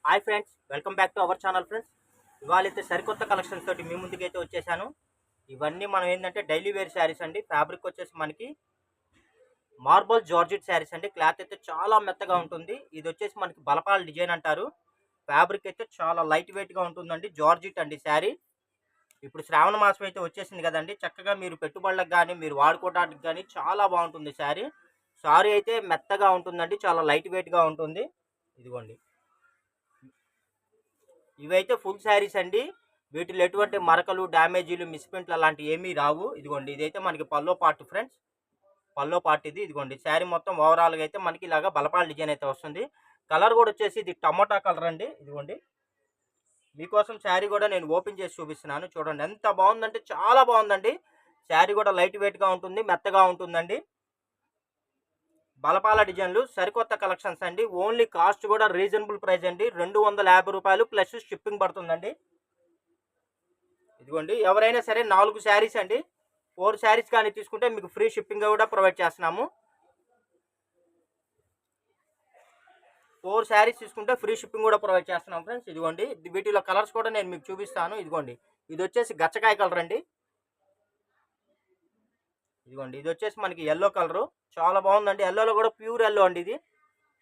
Hi friends, welcome back to our channel friends. ఇవాళైతే సరికొత్త collections తోటి మీ ముందుకైతే వచ్చేసాను. ఇవన్నీ మనం ఏంటంటే డైలీ వేర్ శారీస్ అండి. ఫ్యాబ్రిక్ వచ్చేసి మనకి మార్బల్ జార్జెట్ శారీస్ అండి. క్లాత్ అయితే చాలా మెత్తగా ఉంటుంది. ఇది వచ్చేసి మనకి బలపాల డిజైన్ అంటారు. ఫ్యాబ్రిక్ అయితే చాలా లైట్ వెయిట్గా ఉంటుందండి. జార్జెట్ అండి శారీ. ఇప్పుడు శ్రావణ మాసం అయితే వచ్చేసింది కదండి. చక్కగా మీరు పెట్టుబడులకు కానీ మీరు వాడుకోవడానికి కానీ చాలా బాగుంటుంది శారీ. శారీ అయితే మెత్తగా ఉంటుందండి, చాలా లైట్ వెయిట్గా ఉంటుంది. ఇదిగోండి, ఇవైతే ఫుల్ శారీస్ అండి. వీటిలో ఎటువంటి మరకలు, డ్యామేజీలు, మిస్ప్రింట్లు అలాంటివి ఏమీ రావు. ఇదిగోండి, ఇదైతే మనకి పల్లో పార్ట్ ఫ్రెండ్స్. పల్లో పార్ట్ ఇది. ఇదిగోండి, శారీ మొత్తం ఓవరాల్గా అయితే మనకి ఇలాగా బలపాల డిజైన్ అయితే వస్తుంది. కలర్ కూడా వచ్చేసి ఇది టమోటా కలర్ అండి. ఇదిగోండి, మీకోసం శారీ కూడా నేను ఓపెన్ చేసి చూపిస్తున్నాను. చూడండి ఎంత బాగుందంటే చాలా బాగుందండి. శారీ కూడా లైట్ వెయిట్గా ఉంటుంది, మెత్తగా ఉంటుందండి. బలపాల డిజైన్లు సరికొత్త కలెక్షన్స్ అండి. ఓన్లీ కాస్ట్ కూడా రీజనబుల్ ప్రైస్ అండి. 250 రూపాయలు ప్లస్ షిప్పింగ్ పడుతుందండి. ఇదిగోండి, ఎవరైనా సరే 4 శారీస్ అండి. 4 శారీస్ కానీ తీసుకుంటే మీకు ఫ్రీ షిప్పింగ్ కూడా ప్రొవైడ్ చేస్తున్నాము. 4 శారీస్ తీసుకుంటే ఫ్రీ షిప్పింగ్ కూడా ప్రొవైడ్ చేస్తున్నాం ఫ్రెండ్స్. ఇదిగోండి, వీటిలో కలర్స్ కూడా నేను మీకు చూపిస్తాను. ఇదిగోండి, ఇది వచ్చేసి గచ్చకాయ కలర్ అండి. ఇదిగోండి, ఇది వచ్చేసి మనకి ఎల్లో కలరు. చాలా బాగుందండి. ఎల్లోలో కూడా ప్యూర్ ఎల్లో అండి. ఇది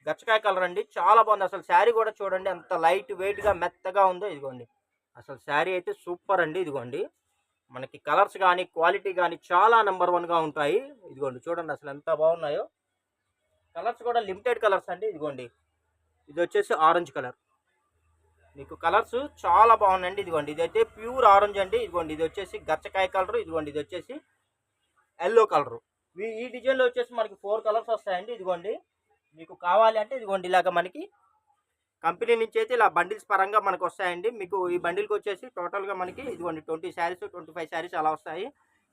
గచ్చకాయ కలర్ అండి, చాలా బాగుంది. అసలు శారీ కూడా చూడండి ఎంత లైట్ వెయిట్గా మెత్తగా ఉందో. ఇదిగోండి, అసలు శారీ అయితే సూపర్ అండి. ఇదిగోండి, మనకి కలర్స్ కానీ క్వాలిటీ కానీ చాలా నెంబర్ 1గా ఉంటాయి. ఇదిగోండి, చూడండి అసలు ఎంత బాగున్నాయో. కలర్స్ కూడా లిమిటెడ్ కలర్స్ అండి. ఇదిగోండి, ఇది వచ్చేసి ఆరెంజ్ కలర్. మీకు కలర్స్ చాలా బాగున్నాయండి. ఇదిగోండి, ఇదైతే ప్యూర్ ఆరెంజ్ అండి. ఇదిగోండి, ఇది వచ్చేసి గచ్చకాయ కలర్. ఇదిగోండి, ఇది వచ్చేసి ఎల్లో కలరు. ఈ డిజైన్లో వచ్చేసి మనకి 4 కలర్స్ వస్తాయండి. ఇదిగోండి, మీకు కావాలి అంటే ఇదిగోండి ఇలాగ మనకి కంపెనీ నుంచి అయితే ఇలా బండిల్స్ పరంగా మనకు వస్తాయండి. మీకు ఈ బండిల్కి వచ్చేసి టోటల్గా మనకి ఇదిగోండి 20 శారీస్ 25 శారీస్ అలా వస్తాయి.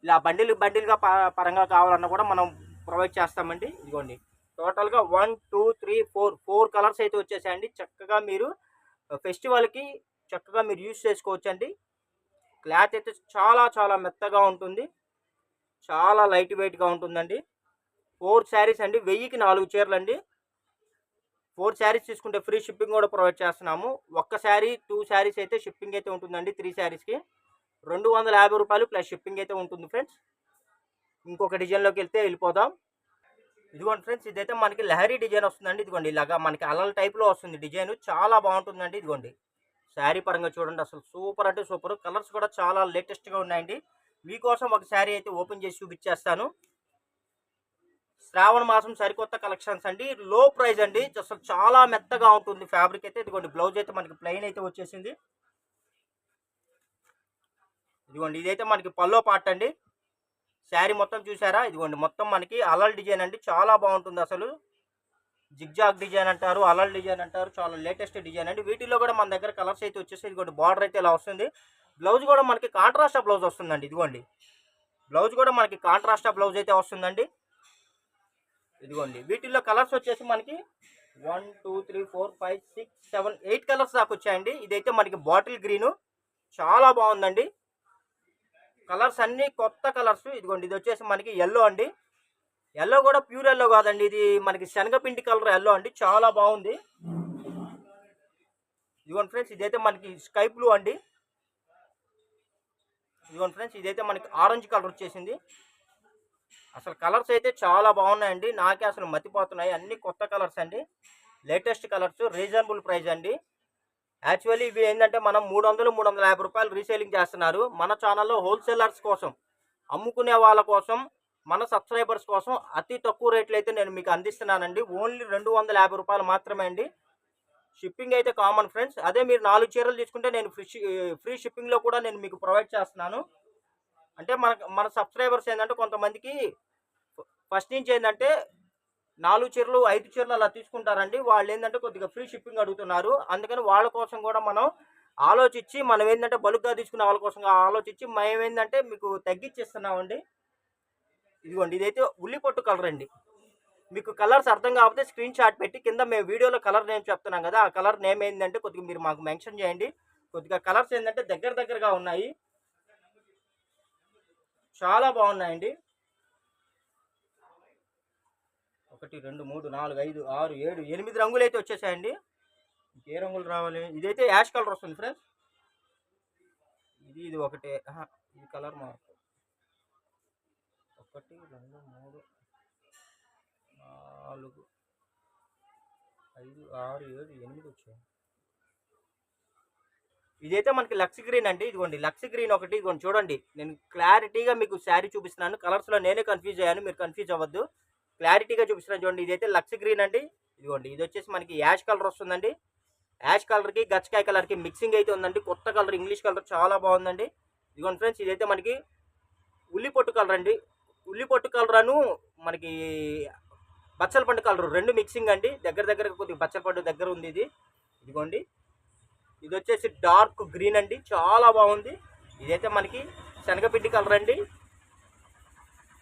ఇలా బండిల్గా పరంగా కావాలన్నా కూడా మనం ప్రొవైడ్ చేస్తామండి. ఇదిగోండి, టోటల్గా 1 2 3 4 కలర్స్ అయితే వచ్చేసాయండి. చక్కగా మీరు ఫెస్టివల్కి చక్కగా మీరు యూజ్ చేసుకోవచ్చండి. క్లాత్ అయితే చాలా చాలా మెత్తగా ఉంటుంది, చాలా లైట్ వెయిట్గా ఉంటుందండి. 4 శారీస్ అండి, 1000కి 4 చీరలు అండి. 4 శారీస్ తీసుకుంటే ఫ్రీ షిప్పింగ్ కూడా ప్రొవైడ్ చేస్తున్నాము. ఒక్క శారీ 2 శారీస్ అయితే షిప్పింగ్ అయితే ఉంటుందండి. 3 శారీస్కి 250 రూపాయలు ప్లస్ షిప్పింగ్ అయితే ఉంటుంది ఫ్రెండ్స్. ఇంకొక డిజైన్లోకి వెళ్ళిపోదాం. ఇదిగోండి ఫ్రెండ్స్, ఇదైతే మనకి లహరీ డిజైన్ వస్తుందండి. ఇదిగోండి, ఇలాగా మనకి అలల టైప్లో వస్తుంది డిజైన్, చాలా బాగుంటుందండి. ఇదిగోండి, శారీ పరంగా చూడండి అసలు సూపర్ అంటే సూపర్. కలర్స్ కూడా చాలా లేటెస్ట్గా ఉన్నాయండి. మీకోసం ఒక శారీ అయితే ఓపెన్ చేసి చూపించేస్తాను. శ్రావణ మాసం సరికొత్త కలెక్షన్స్ అండి. లో ప్రైస్ అండి, అసలు చాలా మెత్తగా ఉంటుంది ఫ్యాబ్రిక్ అయితే. ఇదిగోండి, బ్లౌజ్ అయితే మనకి ప్లెయిన్ అయితే వచ్చేసింది. ఇదిగోండి, ఇదైతే మనకి పల్లో పార్ట్ అండి. శారీ మొత్తం చూసారా? ఇదిగోండి, మొత్తం మనకి అలల్ డిజైన్ అండి, చాలా బాగుంటుంది. అసలు జిగ్జాగ్ డిజైన్ అంటారు, అలల్ డిజైన్ అంటారు, చాలా లేటెస్ట్ డిజైన్ అండి. వీటిలో కూడా మన దగ్గర కలర్స్ అయితే వచ్చేసి ఇదిగోండి, బార్డర్ అయితే ఇలా వస్తుంది. బ్లౌజ్ కూడా మనకి కాంట్రాస్ట్ బ్లౌజ్ వస్తుందండి. ఇదిగోండి, బ్లౌజ్ కూడా మనకి కాంట్రాస్ట్ బ్లౌజ్ అయితే వస్తుందండి. ఇదిగోండి, వీటిల్లో కలర్స్ వచ్చేసి మనకి 1 2 3 4 5 6 7 8 కలర్స్ దాకా వచ్చాయండి. ఇదైతే మనకి బాటిల్ గ్రీను, చాలా బాగుందండి. కలర్స్ అన్నీ కొత్త కలర్స్. ఇదిగోండి, ఇది వచ్చేసి మనకి ఎల్లో అండి. ఎల్లో కూడా ప్యూర్ ఎల్లో కాదండి, ఇది మనకి శనగపిండి కలర్ ఎల్లో అండి, చాలా బాగుంది. ఇదిగోండి ఫ్రెండ్స్, ఇదైతే మనకి స్కై బ్లూ అండి. ఇదిగోండి ఫ్రెండ్స్, ఇదైతే మనకి ఆరెంజ్ కలర్ వచ్చేసింది. అసలు కలర్స్ అయితే చాలా బాగున్నాయండి, నాకే అసలు మతిపోతున్నాయి. అన్ని కొత్త కలర్స్ అండి, లేటెస్ట్ కలర్స్, రీజనబుల్ ప్రైస్ అండి. యాక్చువల్లీ ఇవి ఏంటంటే మనం 300-350 రూపాయలు రీసేలింగ్ చేస్తున్నారు. మన ఛానల్లో హోల్సేలర్స్ కోసం, అమ్ముకునే వాళ్ళ కోసం, మన సబ్స్క్రైబర్స్ కోసం అతి తక్కువ రేట్లు అయితే నేను మీకు అందిస్తున్నానండి. ఓన్లీ 250 రూపాయలు మాత్రమే అండి. షిప్పింగ్ అయితే కామన్ ఫ్రెండ్స్. అదే మీరు 4 చీరలు తీసుకుంటే నేను ఫ్రీ షిప్పింగ్లో కూడా నేను మీకు ప్రొవైడ్ చేస్తున్నాను. అంటే మన సబ్స్క్రైబర్స్ ఏంటంటే కొంతమందికి ఫస్ట్ నుంచి ఏంటంటే 4 చీరలు 5 చీరలు అలా తీసుకుంటారండి. వాళ్ళు ఏంటంటే కొద్దిగా ఫ్రీ షిప్పింగ్ అడుగుతున్నారు. అందుకని వాళ్ళ కోసం కూడా మనం ఆలోచించి, మనం ఏంటంటే బల్క్గా తీసుకునే వాళ్ళ కోసం ఆలోచించి మేము ఏంటంటే మీకు తగ్గించిస్తున్నామండి. ఇదిగోండి, ఇదైతే ఉల్లిపొట్టు కలర్ అండి. మీకు కలర్స్ అర్థం కాకపోతే స్క్రీన్ షాట్ పెట్టి కింద మేము వీడియోలో కలర్ నేమ్ చెప్తున్నాం కదా, ఆ కలర్ నేమ్ ఏంటంటే కొద్దిగా మీరు మాకు మెన్షన్ చేయండి. కొద్దిగా కలర్స్ ఏంటంటే దగ్గరగా ఉన్నాయి, చాలా బాగున్నాయండి. 1 2 3 4 5 6 7 8 రంగులు అయితే వచ్చేసాయండి. ఏ రంగులు రావాలి? ఇదైతే యాష్ కలర్ వస్తుంది ఫ్రెండ్స్. ఇది ఒకటే. ఈ కలర్ మార్పు 1 2 3 4 5 6 7 8 వచ్చాయి. ఇదైతే మనకి లక్స్ గ్రీన్ అండి. ఇదిగోండి లక్స్ గ్రీన్ ఒకటి. ఇదిగోండి చూడండి, నేను క్లారిటీగా మీకు శారీ చూపిస్తున్నాను. కలర్స్లో నేనే కన్ఫ్యూజ్ అయ్యాను, మీరు కన్ఫ్యూజ్ అవ్వద్దు. క్లారిటీగా చూపిస్తున్నాను చూడండి. ఇదైతే లక్స్ గ్రీన్ అండి. ఇదిగోండి ఇది వచ్చేసి మనకి యాష్ కలర్ వస్తుందండి. యాష్ కలర్కి గచ్చకాయ కలర్కి మిక్సింగ్ అయితే ఉందండి. కొత్త కలర్, ఇంగ్లీష్ కలర్ చాలా బాగుందండి. ఇదిగోండి ఫ్రెండ్స్, ఇదైతే మనకి ఉల్లిపొట్టు కలర్ అండి. ఉల్లిపొట్టు కలర్ అను మనకి బచ్చల పండు కలర్ రెండు మిక్సింగ్ అండి. దగ్గర దగ్గర కొద్దిగా బచ్చల పండు దగ్గర ఉంది ఇది. ఇదిగోండి ఇది వచ్చేసి డార్క్ గ్రీన్ అండి, చాలా బాగుంది. ఇదైతే మనకి శనగపిండి కలర్ అండి.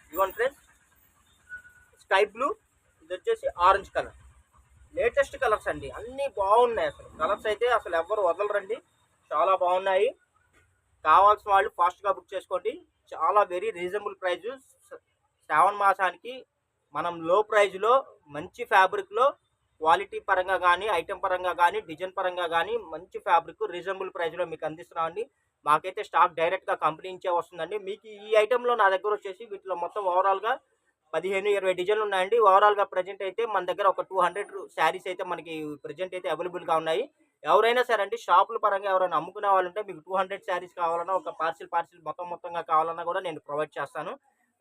ఇదిగోండి ఫ్రెండ్స్ స్కై బ్లూ, ఇది వచ్చేసి ఆరెంజ్ కలర్. లేటెస్ట్ కలర్స్ అండి, అన్నీ బాగున్నాయి. అసలు కలర్స్ అయితే అసలు ఎవ్వరు వదలరండి, చాలా బాగున్నాయి. కావాల్సిన వాళ్ళు ఫాస్ట్గా బుక్ చేసుకోండి. చాలా వెరీ రీజనబుల్ ప్రైజ్. శ్రావణ మాసానికి మనం లో ప్రైజ్లో మంచి ఫ్యాబ్రిక్లో క్వాలిటీ పరంగా కానీ, ఐటెం పరంగా కానీ, డిజైన్ పరంగా కానీ మంచి ఫ్యాబ్రిక్ రీజనబుల్ ప్రైస్లో మీకు అందిస్తున్నామండి. మాకైతే స్టాక్ డైరెక్ట్గా కంపెనీ నుంచే వస్తుందండి. మీకు ఈ ఐటెంలో నా దగ్గర వచ్చేసి వీటిలో మొత్తం ఓవరాల్గా 15-20 డిజైన్లు ఉన్నాయండి. ఓవరాల్గా ప్రజెంట్ అయితే మన దగ్గర ఒక 200 శారీస్ అయితే మనకి ప్రజెంట్ అయితే అవైలబుల్గా ఉన్నాయి. ఎవరైనా సరే అండి, షాపుల పరంగా ఎవరైనా అమ్ముకునే వాళ్ళు ఉంటే మీకు 200 శారీస్ కావాలన్నా, ఒక పార్సిల్ మొత్తంగా కావాలన్నా కూడా నేను ప్రొవైడ్ చేస్తాను.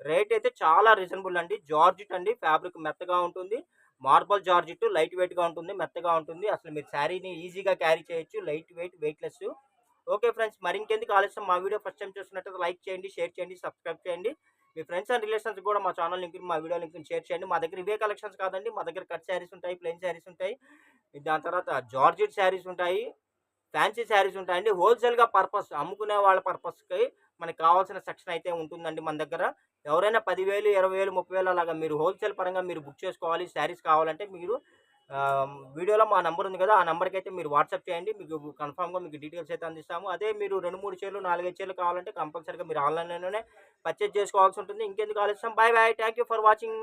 రేట్ అయితే చాలా రీజనబుల్ అండి. జార్జిట్ అండి, ఫ్యాబ్రిక్ మెత్తగా ఉంటుంది. మార్బల్ జార్జిట్, లైట్ వెయిట్గా ఉంటుంది, మెత్తగా ఉంటుంది. అసలు మీరు శారీని ఈజీగా క్యారీ చేయొచ్చు, light weight, weightless. Okay friends, మరి ఇంకెందుకు ఆలస్యం, మా వీడియో ఫస్ట్ టైం చూస్తున్నట్లయితే లైక్ చేయండి, షేర్ చేయండి, సబ్స్క్రైబ్ చేయండి. మీ ఫ్రెండ్స్ అండ్ రిలేషన్స్ కూడా మా ఛానల్ లింక్, మా వీడియో లింక్ షేర్ చేయండి. మా దగ్గర ఇవే కలెక్షన్స్ కాదండి, మా దగ్గర కట్ శారీస్ ఉంటాయి, ప్లెయిన్ శారీస్ ఉంటాయి, దాని తర్వాత జార్జిట్ శారీస్ ఉంటాయి, ఫ్యాన్సీ శారీస్ ఉంటాయండి. హోల్సేల్గా పర్పస్ అమ్ముకునే వాళ్ళ పర్పస్కి మనకి కావాల్సిన సెక్షన్ అయితే ఉంటుందండి మన దగ్గర. ఎవరైనా 10,000, 20,000, 30,000 అలాగా మీరు హోల్సేల్ పరంగా మీరు బుక్ చేసుకోవాలి, శారీస్ కావాలంటే మీరు వీడియోలో మా నెంబర్ ఉంది కదా, ఆ నెంబర్కి అయితే మీరు వాట్సాప్ చేయండి. మీకు కన్ఫామ్గా మీకు డీటెయిల్స్ అయితే అందిస్తాము. అదే మీరు 2-3 చీరలు, 4-5 చీరలు కావాలంటే కంపల్సరీగా మీరు ఆన్లైన్లోనే పర్చేజ్ చేసుకోవాల్సి ఉంటుంది. ఇంకెందుకు ఆలస్యం, bye bye, thank you for watching.